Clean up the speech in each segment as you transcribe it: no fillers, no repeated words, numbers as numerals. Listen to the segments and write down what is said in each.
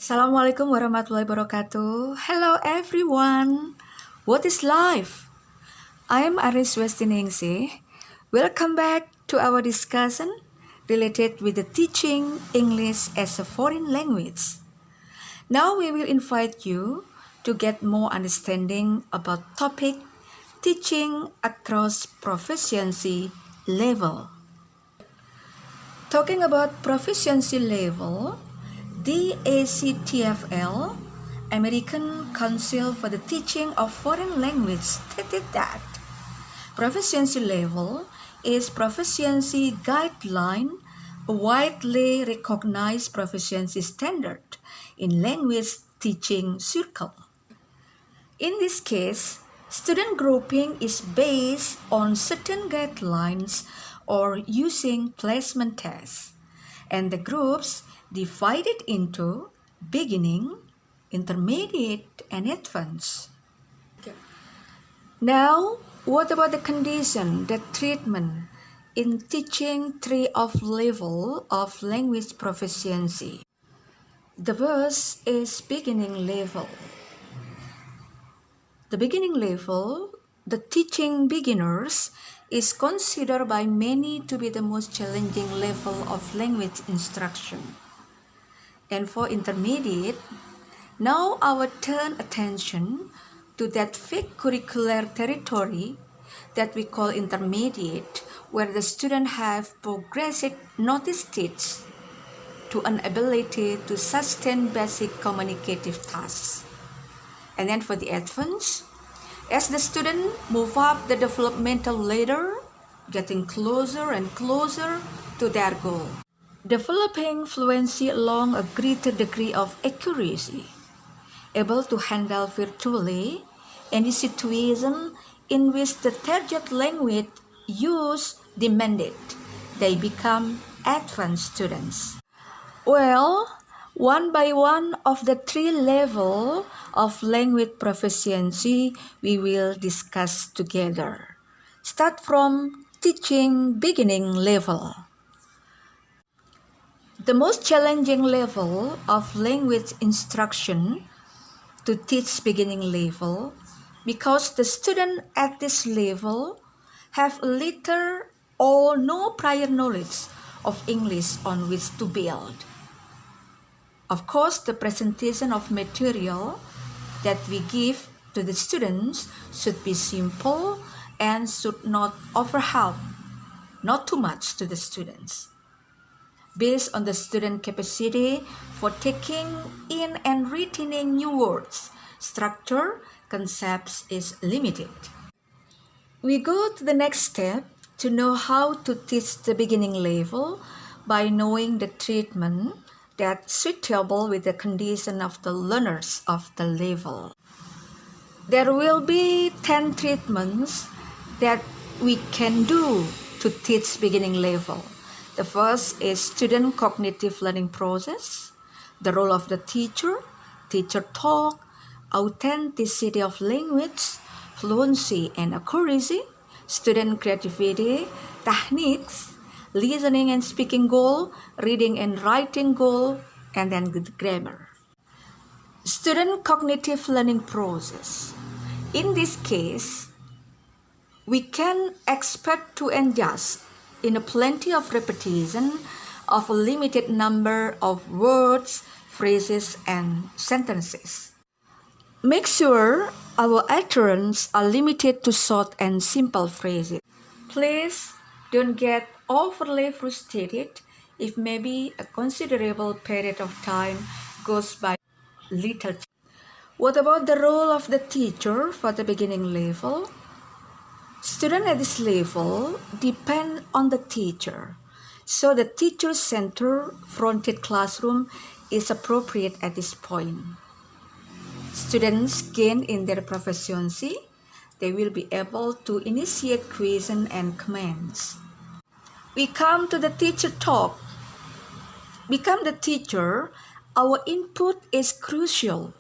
Assalamualaikum warahmatullahi wabarakatuh. Hello everyone. What is life? I am Arnie Suhestiningsih. Welcome back to our discussion related with the teaching English as a foreign language. Now we will invite you to get more understanding about topic teaching across proficiency level. Talking about proficiency level, the ACTFL, American Council for the Teaching of Foreign Language, stated that proficiency level is proficiency guideline, a widely recognized proficiency standard in language teaching circle. In this case, student grouping is based on certain guidelines or using placement tests, and the groups divided into beginning, intermediate, and advanced. Now, what about the condition, the treatment in teaching three of level of language proficiency? The first is beginning level. The beginning level, the teaching beginners, is considered by many to be the most challenging level of language instruction. And for intermediate, now our turn attention to that fake curricular territory that we call intermediate, where the student have progressed notice stage to an ability to sustain basic communicative tasks. And then for the advanced, as the student move up the developmental ladder, getting closer and closer to their goal. Developing fluency along a greater degree of accuracy, able to handle virtually any situation in which the target language use demanded, they become advanced students. Well, one by one of the three levels of language proficiency we will discuss together. Start from teaching beginning level. The most challenging level of language instruction to teach beginning level, because the student at this level have little or no prior knowledge of English on which to build. Of course, the presentation of material that we give to the students should be simple and should not overhelp, not too much to the students. Based on the student capacity for taking in and retaining new words, structure, concepts is limited. We go to the next step to know how to teach the beginning level by knowing the treatment that's suitable with the condition of the learners of the level. There will be 10 treatments that we can do to teach beginning level. The first is student cognitive learning process, the role of the teacher, teacher talk, authenticity of language, fluency and accuracy, student creativity, techniques, listening and speaking goal, reading and writing goal, and then good grammar. Student cognitive learning process. In this case, we can expect to adjust in a plenty of repetition of a limited number of words, phrases, and sentences. Make sure our utterance are limited to short and simple phrases. Please don't get overly frustrated if maybe a considerable period of time goes by little. What about the role of the teacher for the beginning level? Students at this level depend on the teacher, so the teacher-centered fronted classroom is appropriate at this point. Students gain in their proficiency, they will be able to initiate questions and commands. We come to the teacher talk. Become the teacher, our input is crucial.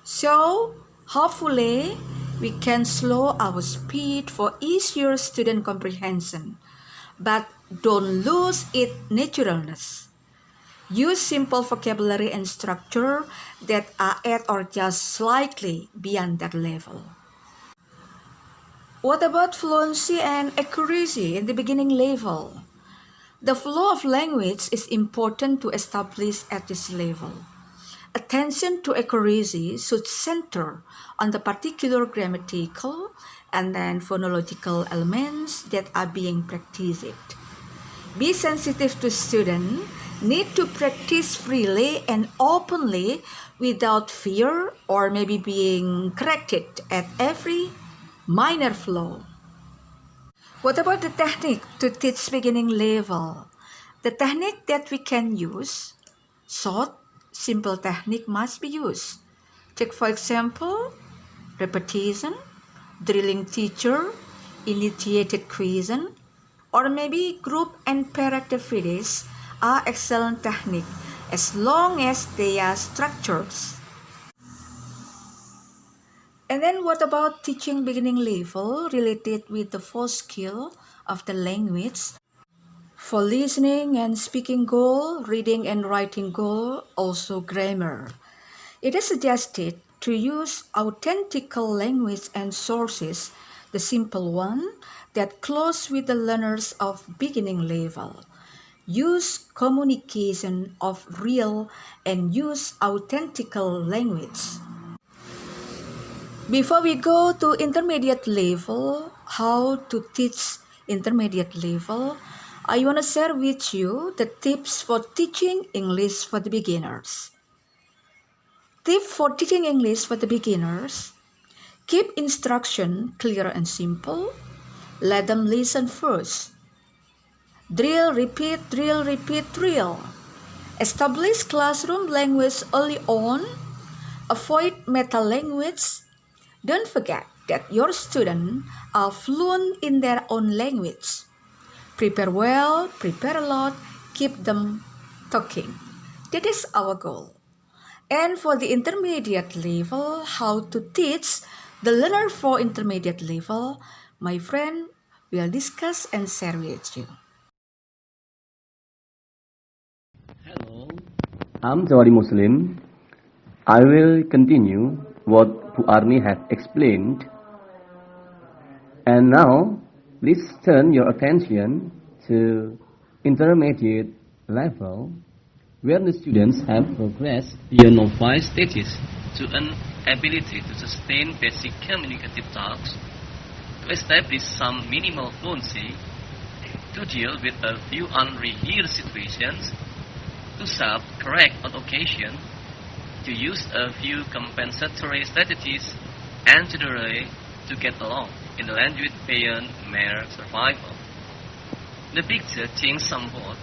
So, hopefully, we can slow our speed for easier student comprehension, but don't lose its naturalness. Use simple vocabulary and structure that are at or just slightly beyond that level. What about fluency and accuracy in the beginning level? The flow of language is important to establish at this level. Attention to accuracy should center on the particular grammatical and then phonological elements that are being practiced. Be sensitive to students need to practice freely and openly without fear or maybe being corrected at every minor flaw. What about the technique to teach beginning level? The technique that we can use, short, simple technique must be used. Take for example, repetition, drilling teacher, initiated question, or maybe group and pair activities are excellent technique as long as they are structured. And then what about teaching beginning level related with the four skill of the language? For listening and speaking goal, reading and writing goal, also grammar. It is suggested to use authentical language and sources, the simple one that close with the learners of beginning level. Use communication of real and use authentical language. Before we go to intermediate level, how to teach intermediate level, I want to share with you the tips for teaching English for the beginners. Tip for teaching English for the beginners: keep instruction clear and simple. Let them listen first. Drill, repeat, drill, repeat, drill. Establish classroom language early on. Avoid meta language. Don't forget that your students are fluent in their own language. Prepare well, prepare a lot, keep them talking. That is our goal. And for the intermediate level, how to teach the learner for intermediate level, my friend will discuss and share with you. Hello, I'm JAWARI Muslim. I will continue what Bu Arnie has explained. And now, please turn your attention to intermediate level, where the students have progressed beyond novice stages to an ability to sustain basic communicative tasks, to establish some minimal fluency, to deal with a few unrehearsed situations, to self-correct on occasion, to use a few compensatory strategies, and generally to get along in the language beyond mere survival. The picture changes somewhat,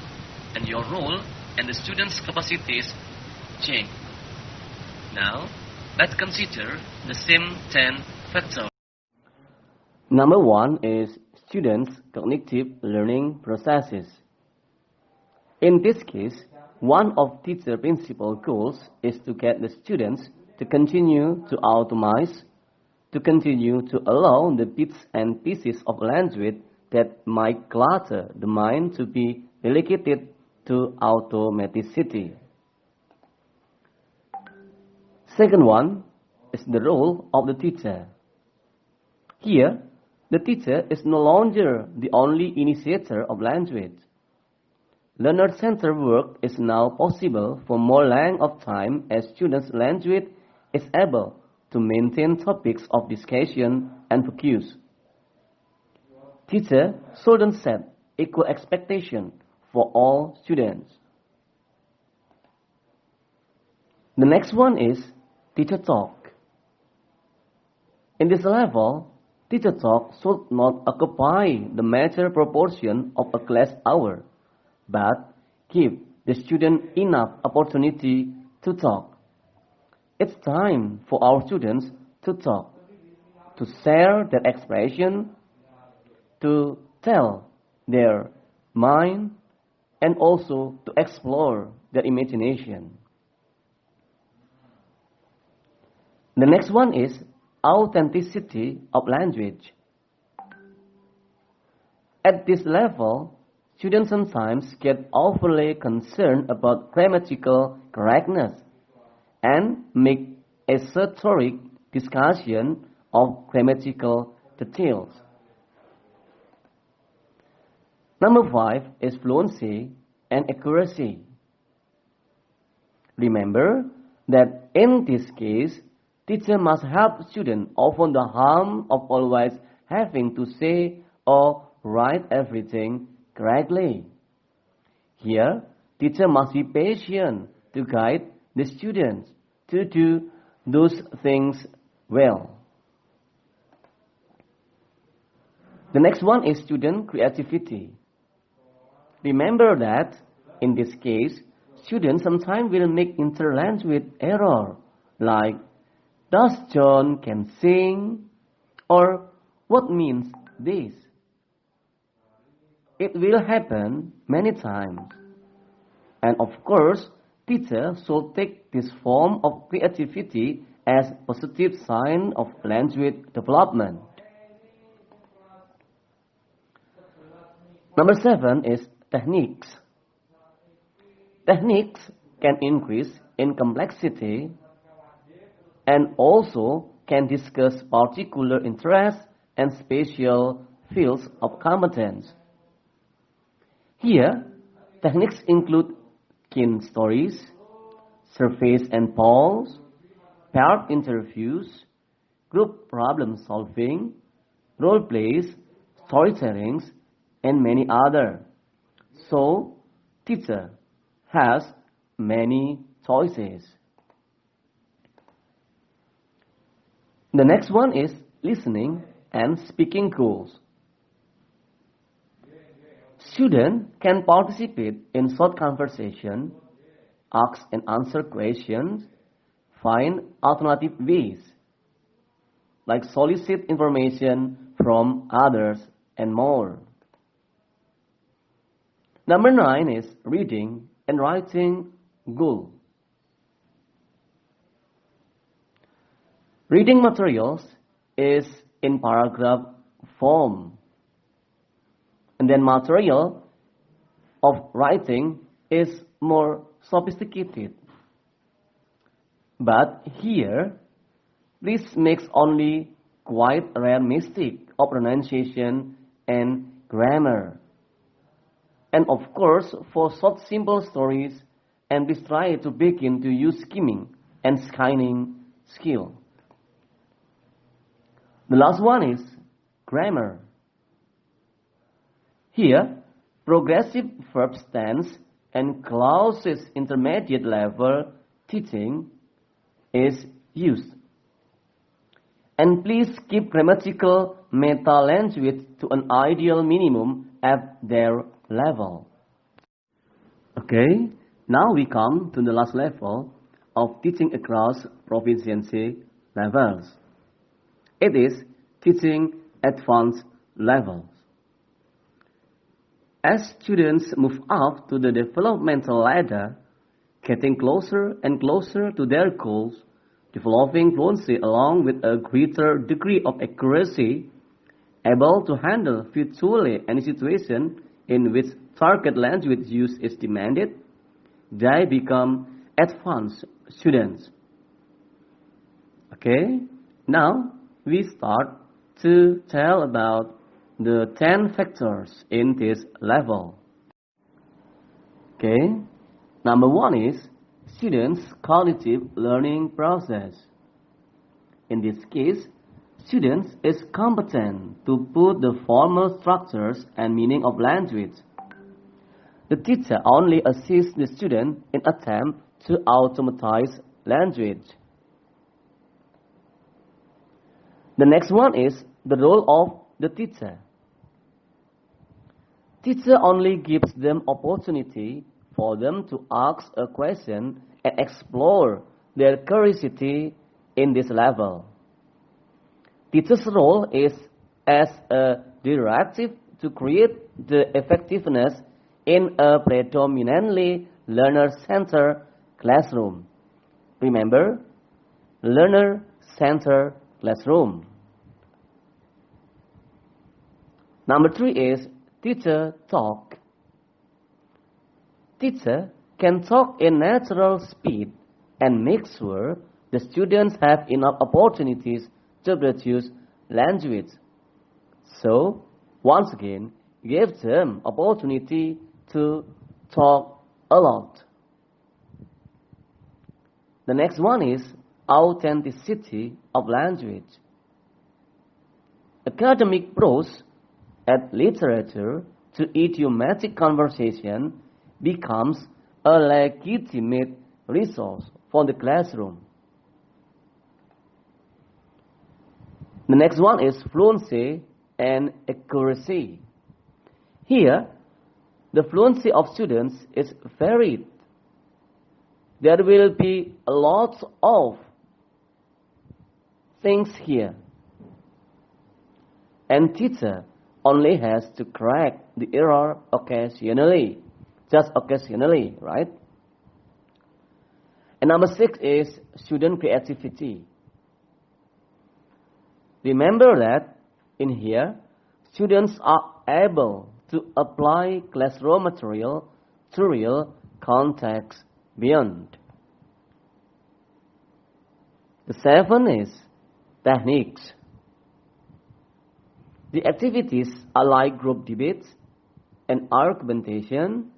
and your role and the students' capacities change. Now, let's consider the same 10 factors. Number 1 is students' cognitive learning processes. In this case, one of teacher principal goals is to get the students to continue to automate, to continue to allow the bits and pieces of language that might clutter the mind to be relegated to automaticity. Second one is the role of the teacher. Here, the teacher is no longer the only initiator of language. Learner-centered work is now possible for more length of time as students' language is able to maintain topics of discussion and focus. Teacher shouldn't set equal expectation for all students. The next one is teacher talk. In this level, teacher talk should not occupy the major proportion of a class hour, but give the student enough opportunity to talk. It's time for our students to talk, to share their expression, to tell their mind, and also to explore their imagination. The next one is authenticity of language. At this level, students sometimes get overly concerned about grammatical correctness and make esoteric discussion of grammatical details. Number 5 is fluency and accuracy. Remember that in this case, teacher must help students avoid the harm of always having to say or write everything correctly. Here, teacher must be patient to guide the students to do those things well. The next one is student creativity. Remember that in this case, students sometimes will make interlanguage error, like, does John can sing? Or, what means this? It will happen many times. And of course, teacher should take this form of creativity as positive sign of language development. Number 7 is techniques. Techniques can increase in complexity and also can discuss particular interests and special fields of competence. Here, techniques include kin stories, surveys and polls, paired interviews, group problem solving, role plays, storytellings, and many other. So, teacher has many choices. The next one is listening and speaking goals. Students can participate in short conversation, ask and answer questions, find alternative ways, like solicit information from others and more. Number 9 is reading and writing goal. Reading materials is in paragraph form. And then material of writing is more sophisticated. But here, this makes only quite rare mistake of pronunciation and grammar. And of course, for short simple stories, and please try to begin to use skimming and scanning skill. The last one is grammar. Here, progressive verb tense and clauses intermediate level teaching is used. And please keep grammatical meta-language to an ideal minimum at their level. Okay, now we come to the last level of teaching across proficiency levels. It is teaching advanced levels. As students move up to the developmental ladder, getting closer and closer to their goals, developing fluency along with a greater degree of accuracy, able to handle virtually any situation in which target language use is demanded, they become advanced students. Okay, now we start to tell about the 10 factors in this level. Okay, number 1 is students' cognitive learning process. In this case, students is competent to put the formal structures and meaning of language. The teacher only assists the student in attempt to automatize language. The next one is the role of the teacher. Teacher only gives them opportunity for them to ask a question and explore their curiosity in this level. Teacher's role is as a directive to create the effectiveness in a predominantly learner-centered classroom. Remember, learner-centered classroom. Number 3 is teacher talk teacher can talk in natural speed and make sure the students have enough opportunities to produce language. So, once again, give them opportunity to talk a lot. The next one is authenticity of language. Academic prose and literature to idiomatic conversation becomes a legitimate resource for the classroom. The next one is fluency and accuracy. Here, the fluency of students is varied. There will be a lot of things here. And teacher only has to correct the error occasionally. Just occasionally, right? And number 6 is student creativity. Remember that in here, students are able to apply classroom material to real context beyond. The 7 is techniques. The activities are like group debates and argumentation,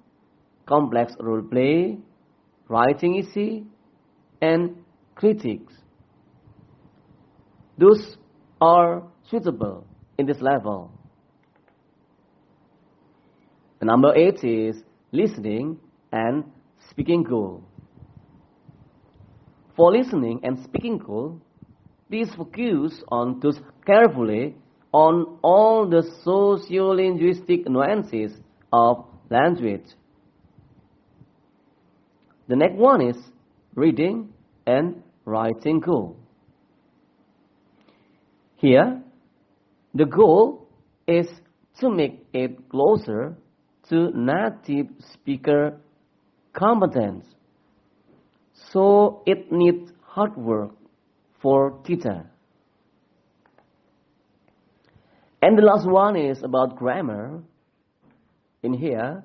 complex role play, writing essay, and critiques. Those are suitable in this level. The number 8 is listening and speaking goal. For listening and speaking goal, please focus on those carefully on all the socio-linguistic nuances of language. The next one is reading and writing goal. Here, the goal is to make it closer to native speaker competence. So it needs hard work for teacher. And the last one is about grammar. In here,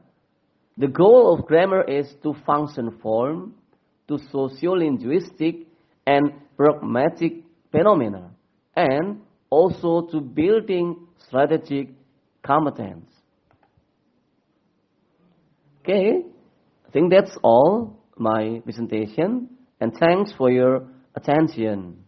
the goal of grammar is to function form, to socio-linguistic and pragmatic phenomena, and also to building strategic competence. Okay, I think that's all my presentation, and thanks for your attention.